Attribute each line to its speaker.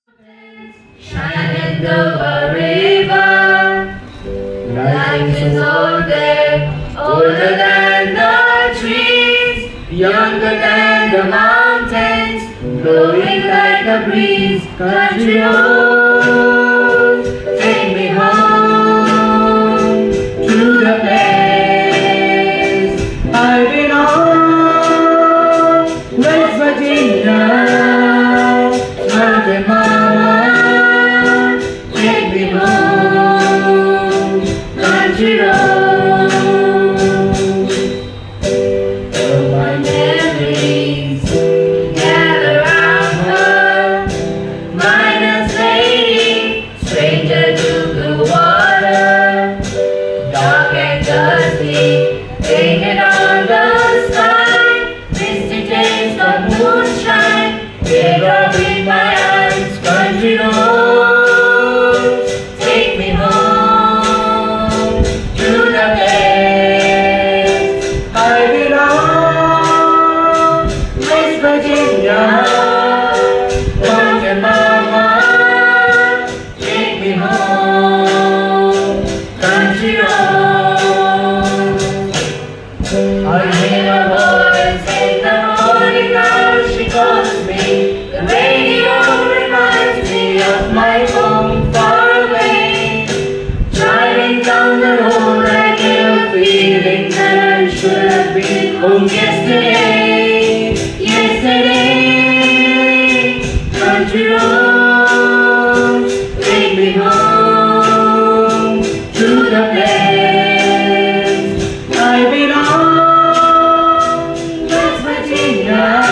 Speaker 1: Shining through a river. Life is older, older than the trees, younger than the mountains, blowing like a breeze. Country roads, take me home to the place I belong. West Virginia, Mountain Mama, take me home, country road. All my memories gather round her, minus lady, stranger to the water, dark and dusty, painted on the sky, misty taste of moonshine, teardrop in my eyes. Country roads, take me home to the place I belong. West Virginia, Mountain Mama, take me home, country roads. I hear a voice in the morning now, she calls me. The radio reminds me of my home far away. Driving down the road, I get a feeling that I should have been home yesterday. Yesterday, country roads, take me home to the place I belong. West Virginia.